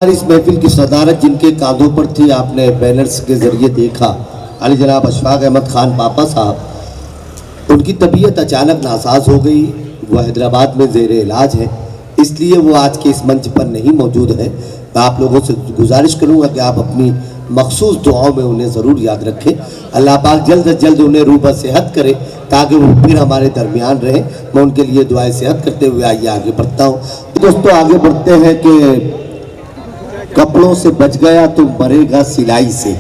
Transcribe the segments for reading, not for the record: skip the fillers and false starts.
इस महफिल की सदारत जिनके कांधों पर थी, आपने बैनर्स के जरिए देखा, अली जनाब अशफाक अहमद खान पापा साहब। उनकी तबीयत अचानक नासाज हो गई, वो हैदराबाद में ज़ेर इलाज है, इसलिए वो आज के इस मंच पर नहीं मौजूद है। मैं आप लोगों से गुजारिश करूँगा कि आप अपनी मखसूस दुआओं में उन्हें ज़रूर याद रखें। अल्लाह पाक जल्द से जल्द उन्हें रूबा सेहत करे ताकि वो फिर हमारे दरमियान रहे। मैं उनके लिए दुआएं सेहत करते हुए आइए आगे बढ़ता हूँ। दोस्तों आगे बढ़ते हैं कि कपड़ों से बच गया तो मरेगा सिलाई से,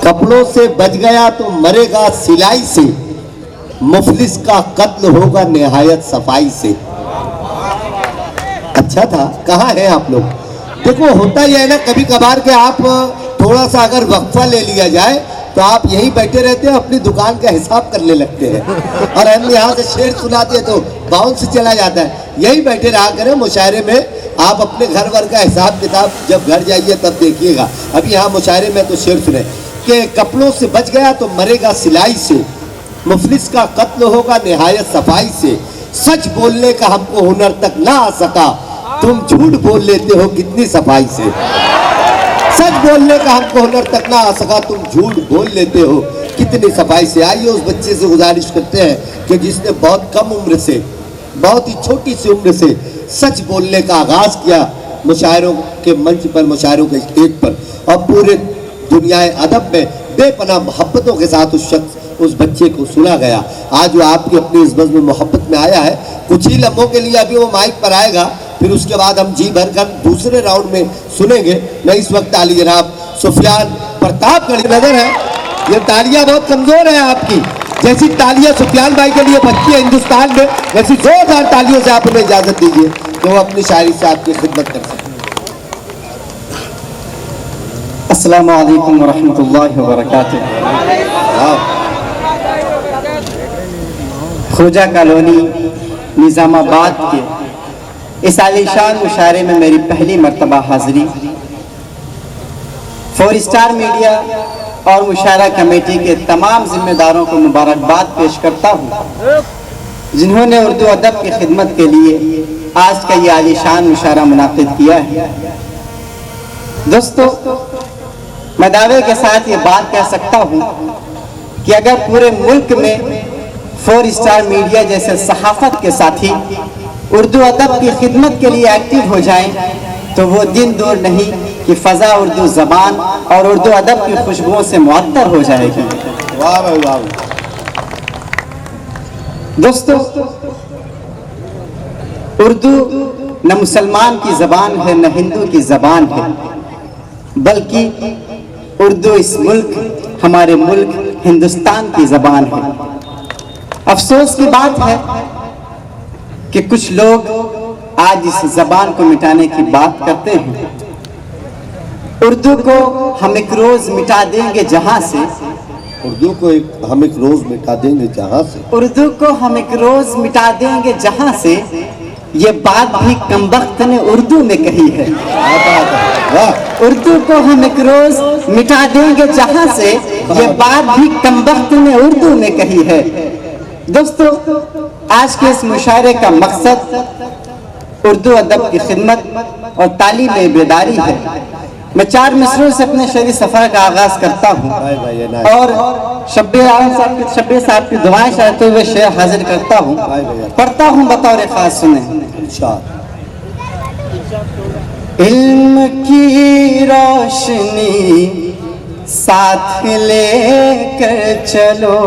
कपड़ों से बच गया तो मरेगा सिलाई से, मुफलिस का कत्ल होगा निहायत सफाई से। अच्छा था, कहाँ हैं आप लोग? देखो होता ही है ना कभी कभार के आप थोड़ा सा अगर वक्फा ले लिया जाए तो आप यहीं बैठे रहते हैं, अपनी दुकान का हिसाब करने लगते हैं, और हम यहाँ से शेर सुनाते हैं तो बाउंस से चला जाता है। यहीं बैठे रहा करें, मुशायरे में आप अपने घर वर का हिसाब किताब जब घर जाइए तब देखिएगा। अभी यहाँ मुशायरे में तो शेर सुने कि कपड़ों से बच गया तो मरेगा सिलाई से, मुफलिस का कत्ल होगा निहायत सफाई से, सच बोलने का हमको हुनर तक ना आ सका, तुम झूठ बोल लेते हो कितनी सफाई से। सच बोलने का हमको हुनर तक ना आ सका, तुम झूठ बोल लेते हो कितनी सफाई से। आइए उस बच्चे से गुजारिश करते हैं कि जिसने बहुत कम उम्र से, बहुत ही छोटी सी उम्र से सच बोलने का आगाज किया मुशायरों के मंच पर, मुशायरों के स्टेज पर, और पूरे दुनियाए अदब में बेपनाह मोहब्बतों के साथ उस शख्स, उस बच्चे को सुना गया। आज वो आपकी अपनी इस बज़्म में मोहब्बत में आया है। कुछ ही लम्हों के लिए अभी वो माइक पर आएगा, फिर उसके बाद हम जी भर कर दूसरे राउंड में सुनेंगे। मैं इस वक्त आली जनाब सुफियान प्रतापगढ़ नजर है, ये तालियां बहुत कमजोर है आपकी, जैसी तालियां सुफियान भाई के लिए बजती है हिंदुस्तान में, वैसी जोरदार तालियों से आप हमें इजाजत दीजिए कि वो अपनी शायरी से आपकी खिदमत कर सकें। अस्सलामु अलैकुम वरहमतुल्लाहि वबरकातुहू। खोजा कॉलोनी निज़ामाबाद के इस आलीशान मुशायरे में मेरी पहली मर्तबा हाजिरी। 4 स्टार मीडिया और मुशायरा कमेटी के तमाम जिम्मेदारों को मुबारकबाद पेश करता हूँ जिन्होंने उर्दू अदब की खिदमत के लिए आज का ये आलीशान मुशायरा मुनाकिद किया है। दोस्तों, मैं दावे के साथ ये बात कह सकता हूँ कि अगर पूरे मुल्क में 4 स्टार मीडिया जैसे सहाफत के साथी उर्दू अदब की खिदमत के लिए एक्टिव हो जाएं तो वो दिन दूर नहीं कि फ़ज़ा उर्दू ज़बान और उर्दू अदब की खुशबुओं से मुअत्तर हो जाएगी। वाह वाह वाह। दोस्तों, उर्दू न मुसलमान की ज़बान है न हिंदू की ज़बान है, बल्कि उर्दू इस मुल्क, हमारे मुल्क हिंदुस्तान की ज़बान है। अफसोस की बात है कि कुछ लोग आज इस ज़बान को मिटाने की बात करते हैं। उर्दू को हम एक रोज़ मिटा देंगे जहाँ से, उर्दू को हम एक रोज मिटा देंगे जहाँ से, उर्दू को हम एक रोज़ मिटा देंगे जहाँ से, ये बात भी कमबख्त ने उर्दू में कही है। उर्दू को हम एक रोज़ मिटा देंगे जहाँ से, ये बात भी कमबख्त ने उर्दू में कही है। दोस्तों, आज के इस मुशायरे का मकसद उर्दू अदब की खिदमत और तालीम बेदारी है। मैं 4 मिसरों से अपने शहरी सफ़र का आगाज़ करता हूँ और शब्बीर साहब की दुआएं चाहते हुए शेर हाजिर करता हूँ, पढ़ता हूँ बतौर ख़ास सुने। इल्म की रोशनी साथ लेकर चलो,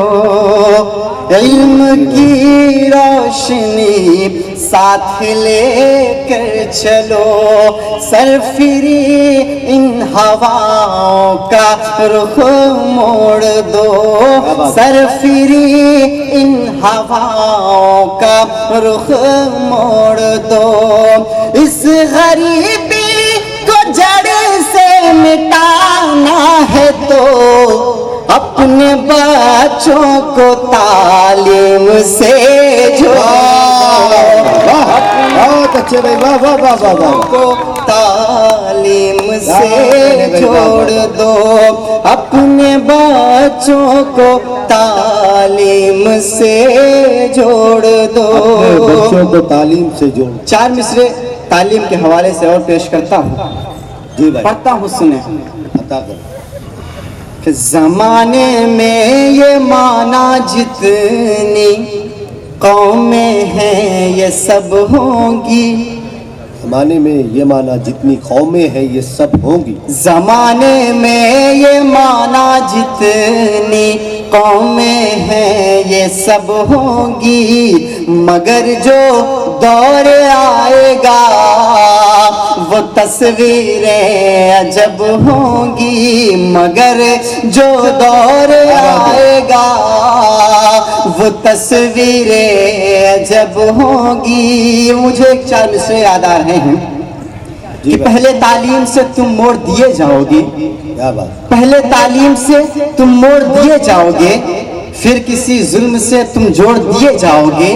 इल्म की रोशनी साथ लेकर चलो, सरफिरी इन हवाओं का रुख मोड़ दो, सरफिरी इन हवाओं का रुख मोड़ दो, इस गरीबी को जड़ से मिटाना है तो अपने बच्चों को तालीम से जोड़ो, बहुत अच्छे भाई, वाह वाह वाह वाह वाह। को तालीम से जोड़ दो, अपने बच्चों को तालीम से जोड़ दो, बच्चों को तालीम से जोड़। 4 मिसरे तालीम के हवाले से और पेश करता हूँ। जी भाई, पढ़ता हूँ, सुने। अता करो। कि ज़माने में ये माना जितनी कौमें हैं ये सब होंगी, ज़माने में ये माना जितनी कौमें हैं ये सब होंगी। ज़माने में ये माना जितनी कौमें हैं ये सब होंगी, मगर जो दौर आएगा वो तस्वीरें अजब होंगी, मगर जो दौर आएगा वो तस्वीरें अजब होंगी। मुझे एक 4 मिसरे याद आ रहे हैं कि पहले तालीम से तुम मोड़ दिए जाओगे, क्या बात। पहले तालीम से तुम मोड़ दिए जाओगे, फिर किसी जुल्म से तुम जोड़ दिए जाओगे।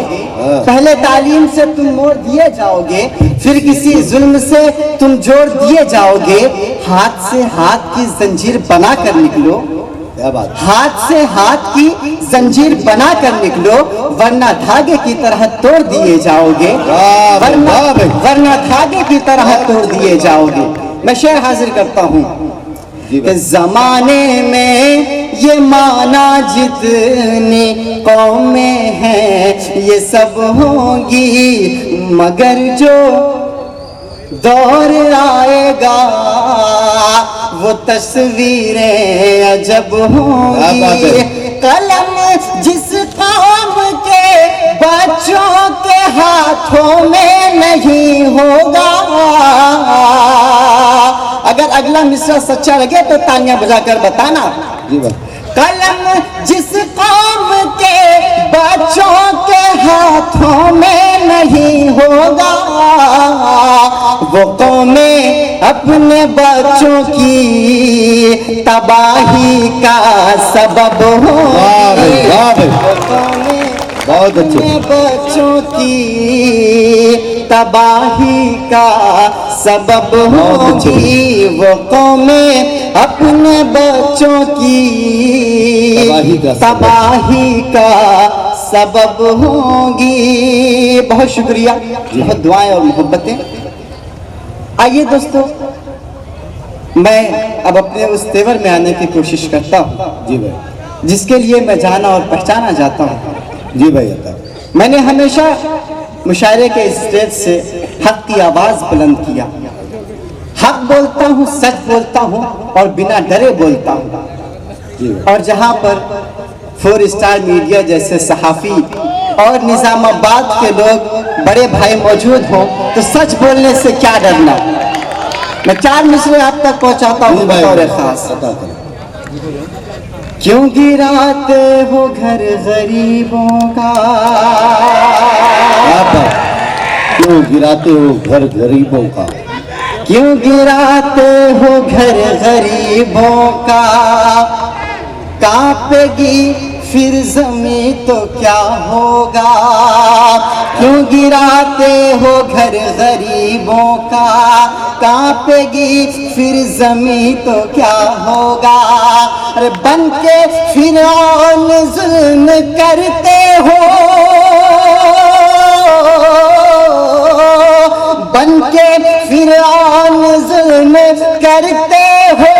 पहले तालीम से तुम मोड़ दिए जाओगे, फिर किसी जुल्म से तुम जोड़ दिए जाओगे। हाथ से हाथ की जंजीर बना कर निकलो, क्या बात। हाथ से हाथ की जंजीर बना कर निकलो, वरना धागे की तरह तोड़ दिए जाओगे, वरना धागे की तरह तोड़ दिए जाओगे। मैं शेर हाजिर करता हूँ कि ज़माने में ये माना जितनी कौमें हैं ये सब होंगी, मगर जो दौर आएगा वो तस्वीरें अजब होंगी। कलम जिस कौम के बच्चों के हाथों में नहीं होगा, अगर अगला मिसरा सच्चा लगे तो तालियां बजाकर बताना। कलम जिस कौम के बच्चों के हाथों में नहीं होगा, वो कौमें अपने बच्चों की तबाही का सबब होंगी। बहुत अच्छे। बच्चों की तबाही का सबब होंगी, वो कौमें अपने बच्चों की तबाही का सबब होंगी। बहुत शुक्रिया, बहुत दुआएं और मोहब्बतें। आइए दोस्तों, मैं अब अपने उस तेवर में आने की कोशिश करता हूँ जी भाई, जिसके लिए मैं जाना और पहचाना जाता हूँ। जी भाई। मैंने हमेशा मुशायरे के स्टेज से हक की आवाज बुलंद किया। हक बोलता हूँ, सच बोलता हूँ और बिना डरे बोलता हूँ। और जहाँ पर 4 स्टार मीडिया जैसे सहाफ़ी और निज़ामाबाद के लोग बड़े भाई मौजूद हों तो सच बोलने से क्या डरना। मैं 4 मिसरे आप तक पहुँचाता हूँ बतौर खास। क्यों गिराते हो घर गरीबों का, क्यों गिराते हो घर गरीबों का, क्यों गिराते हो घर गरीबों का, कांपेगी फिर जमीन तो क्या होगा। क्यों गिराते हो घर गरीबों का, कांपेगी फिर जमीन तो क्या होगा। अरे बन के फिरौन जुल्म करते हो, बन के फिरौन जुल्म करते हो,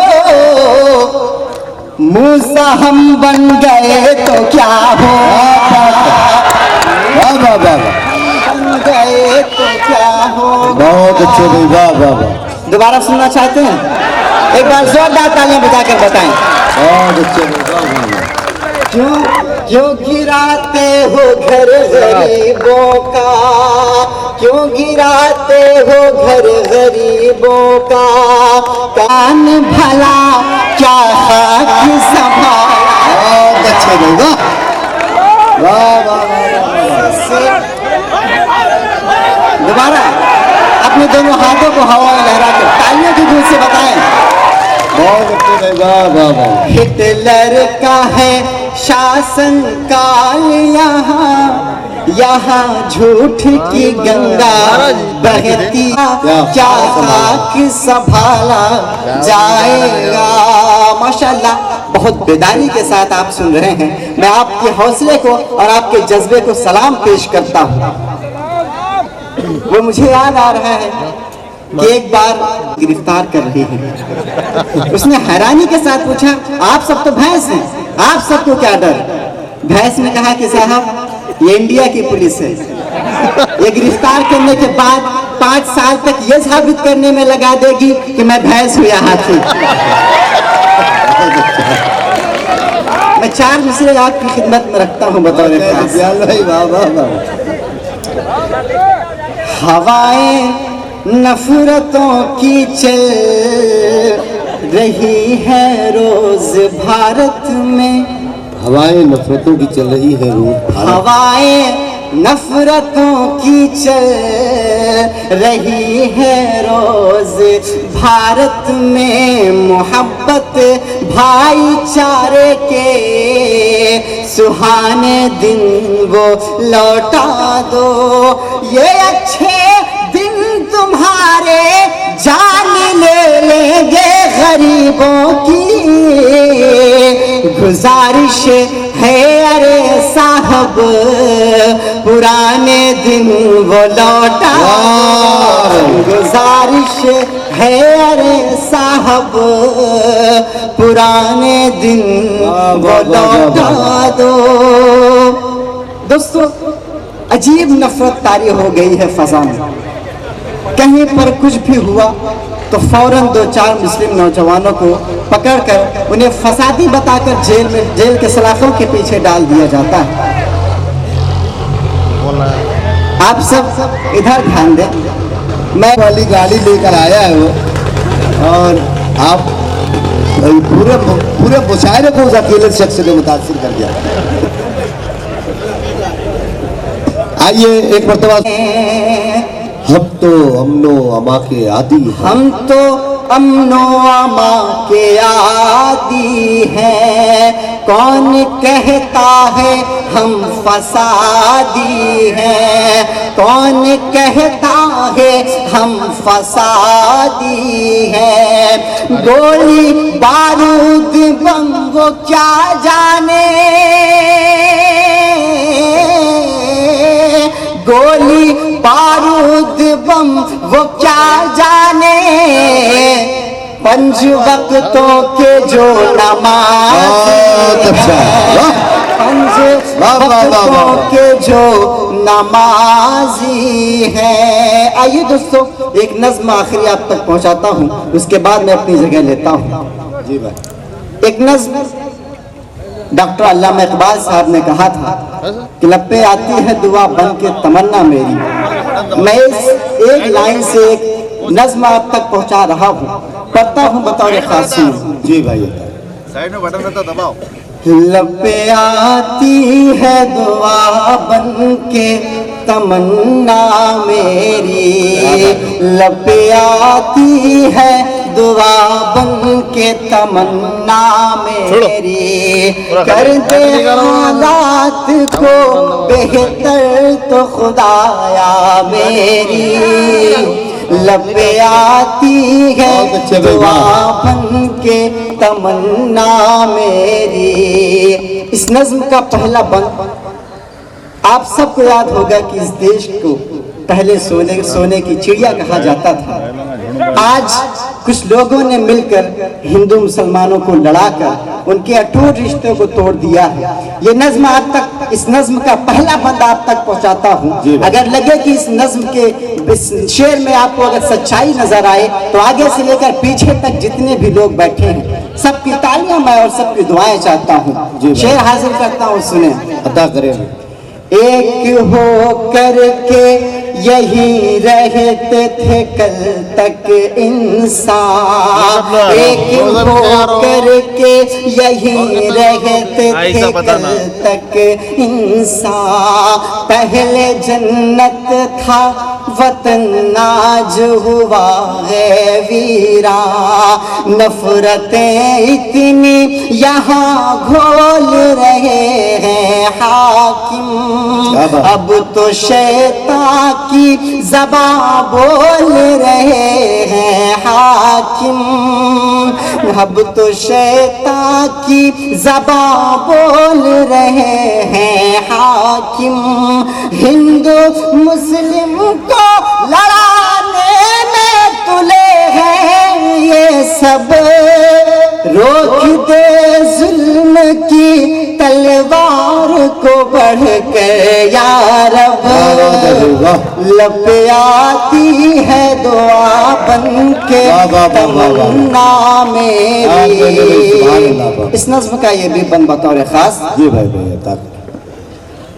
मूसा हम बन गए तो क्या होगा। बन गए तो क्या होगा। बहुत अच्छे भाई, वाह वाह वाह। दोबारा सुनना चाहते हैं? एक बार जोरदार तालियां बजाकर बताएं। बहुत अच्छे भाई। क्यों गिराते हो घर गरीबों का, क्यों गिराते हो घर गरीबों का, कान भला क्या खाक संभाला। बहुत अच्छे भाई, वाह वाह वाह। दोबारा अपने दोनों हाथों को हवा में लहरा कर तालियों की गूंज से बताएं। बहुत अच्छे भाई, वाह वाह वाह। हिटलर का है शासन काल यहाँ, यहाँ झूठ की गंगा बहती, क्या खाक संभाला जाएगा। माशाल्लाह, बहुत बेदारी के साथ आप सुन रहे हैं। मैं आपके हौसले को और आपके जज्बे को सलाम पेश करता हूँ। वो मुझे याद आ रहा है कि एक बार गिरफ्तार कर रही है। उसने हैरानी के साथ पूछा, आप सब तो भैंस हैं, आप सबको क्या डर? भैंस ने कहा कि साहब ये इंडिया की पुलिस है, ये गिरफ्तार करने के बाद 5 साल तक ये साबित करने में लगा देगी कि मैं भैंस हूँ या हाथी। मैं 4 मिसरे आपकी खिदमत में रखता हूँ बतौर खास। हवाएं नफरतों की चल रही है रोज भारत में, हवाएं नफरतों की चल रही है रोज, हवाएं नफरतों की चल रही है रोज भारत में। मोहब्बत भाईचारे के सुहाने दिन वो लौटा दो, ये अच्छे दिन तुम्हारे जान ले लेंगे गरीबों की। गुजारिश है अरे साहब पुराने दिन वो लौटा, गुजारिश है अरे साहब पुराने दिन वो लौटा दो। दोस्तों, अजीब नफरत तारी हो गई है फजा में। कहीं पर कुछ भी हुआ तो फौरन 2-4 मुस्लिम नौजवानों को पकड़कर उन्हें फसादी बताकर जेल के सलाखों के पीछे डाल दिया जाता है। आप सब इधर ध्यान दें, मैं वाली गाड़ी लेकर आया है वो, और आप पूरे मुशायरे को उस अकेले शख्स ने मुतासिर कर दिया। आइए एक मरतबा, हम तो अमनो अमा के आदी हैं, हम तो अमनो अमा के आदी हैं। कौन कहता है हम फसादी हैं, कौन कहता है हम फसादी हैं। गोली बारूद बम वो क्या जाने, गोली बारूद बम वो क्या जाने। 5 वक्तों के जो नमाज़ी हैं, 5 वक्तों के जो नमाज़ी हैं। आइए दोस्तों, एक नज़्म आखिरी आप तक पहुंचाता हूं, उसके बाद मैं अपनी जगह लेता हूं। जी भाई। एक नज़्म डॉक्टर अल्लामा इकबाल साहब ने कहा था कि लपे आती है दुआ बन के तमन्ना मेरी। मैं इस एक लाइन से एक नज़्म आप तक पहुंचा रहा हूँ, पढ़ता हूँ बतौर खास। जी भाई, साइड में बटन रहता दबाओ। लपे आती है दुआ बन के तमन्ना मेरी, लपे आती है दुआ बन के तमन्ना मेरी। कर दे हालात को बेहतर तो खुदाया मेरी, लपे आती है दुआ बन के तमन्ना मेरी। इस नज्म का पहला बंद आप सबको याद होगा कि इस देश को पहले सोने की चिड़िया कहा जाता था। आज कुछ लोगों ने मिलकर हिंदू मुसलमानों को लड़ाकर उनके अटूट रिश्तों को तोड़ दिया है। ये नज्म आप तक, इस नज्म का पहला बंद आप तक पहुंचाता हूं। अगर लगे कि इस नज्म के इस शेर में आपको अगर सच्चाई नजर आए तो आगे से लेकर पीछे तक जितने भी लोग बैठे हैं सबकी तालियां मैं और सबकी दुआएं चाहता हूँ। शेर हाजिर करता हूँ, सुने। अदा करें। एक हो करके यही रहते थे कल तक इंसान, एक हो करके यही रहते थे कल तक इंसान। पहले जन्नत था वतन आज हुआ है वीरा, नफरतें इतनी यहाँ घोल रहे हैं हाकिम। अब तो शैतान की ज़बान बोल रहे हैं हाकिम, अब तो शैतान की ज़बान बोल रहे हैं हाकिम। हिंदू मुस्लिम को लड़ाने में तुले हैं ये सब, रोक दे जुल्म की तलवार को बढ़ कर या रब। लब आती है दुआ बन के तमन्ना मेरी। इस नज्म का ये भी बन बतौर खास। जी भाई भाई।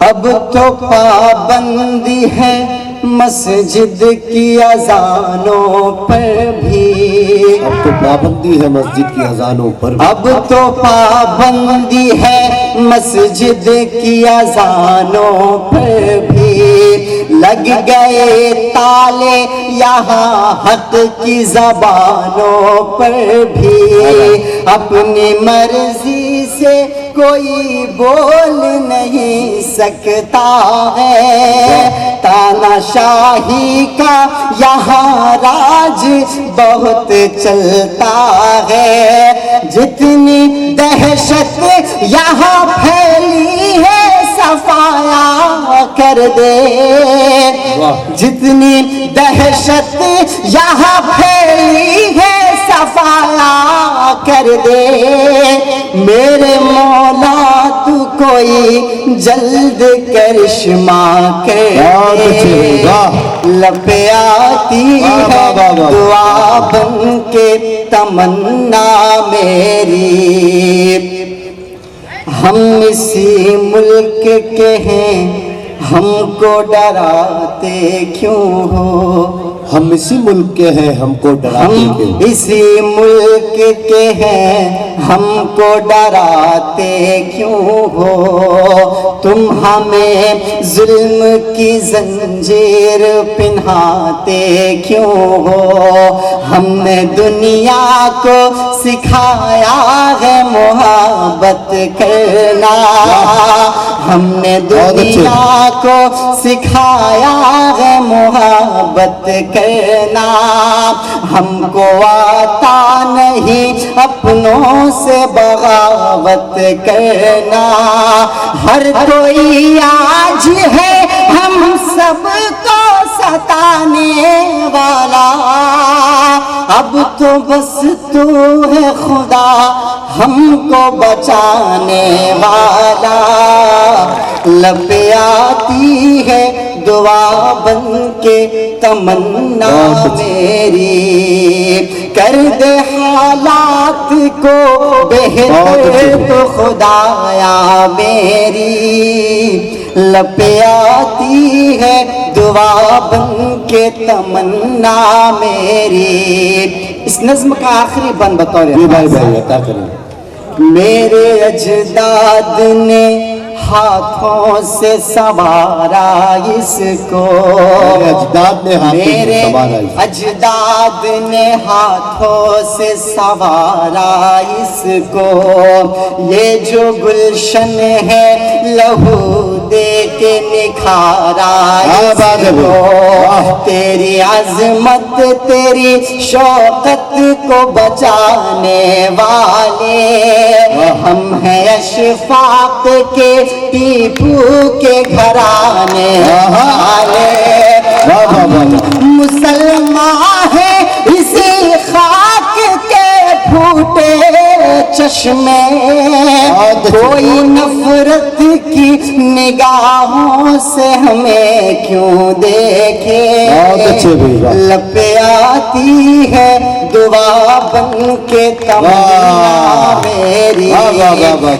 अब तो पाबंदी है मस्जिद की अजानों पर भी, अब तो पाबंदी है मस्जिद की अजानों पर भी। अब तो पाबंदी है मस्जिद की अजानों पर भी, लग गए ताले यहाँ हक की जबानों पर भी। अपनी मर्जी से कोई बोल नहीं सकता है, तानाशाही का यहाँ राज बहुत चलता है। जितनी दहशत यहाँ फैली है सफाया कर दे, जितनी दहशत यहाँ फैली है सफाया कर दे। मेरे मौला तू कोई जल्द करिश्मा कर, लब आती है दुआ बन के तमन्ना मेरी। हम इसी मुल्क के हैं, हमको डराते क्यों हो? हम इसी मुल्क के हैं, हमको डराते क्यों? हम इसी मुल्क के हैं, हमको डराते क्यों हो? तुम हमें जुल्म की जंजीर पिन्हाते क्यों हो? हमने दुनिया को सिखाया है मोहब्बत करना, हमने दुनिया को सिखाया है मोहब्बत करना। हमको आता नहीं अपनों से बगावत करना। हर कोई आज है हम सबको सताने वाला, अब तो बस तू है खुदा हमको बचाने वाला। लब आती है दुआ बन के तमन्ना मेरी, कर दे हालात को बेहतर तो खुदाया मेरी। लब आती है दुआ बन के तमन्ना मेरी। इस नज्म का आखिरी बन बतौर भाई भाई अता करें। मेरे अजदाद ने हाथों से सवारा इसको, मेरे अजदाद ने हाथों से मेरे सवारा इसको, अजदाद ने हाथों से सवारा इसको। ये जो गुलशन है लहू दे के निखारा इसको। तेरी अजमत तेरी शौकत को बचाने वाले हम हैं अशफाक के टीपू के घराने वाले। मुसलमान है इसी खाक के फूटे चश्मे, कोई नफरत की निगाहों से हमें क्यों देखे। लब आती है दुआ बन के तमन्ना मेरी,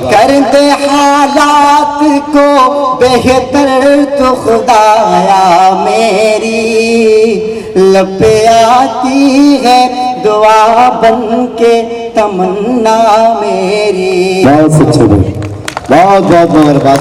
कर दे हालात को बेहतर तो खुदाया मेरी। लब आती है दुआ बन के तमन्ना मेरी। बहुत अच्छे, बहुत बहुत मगर बात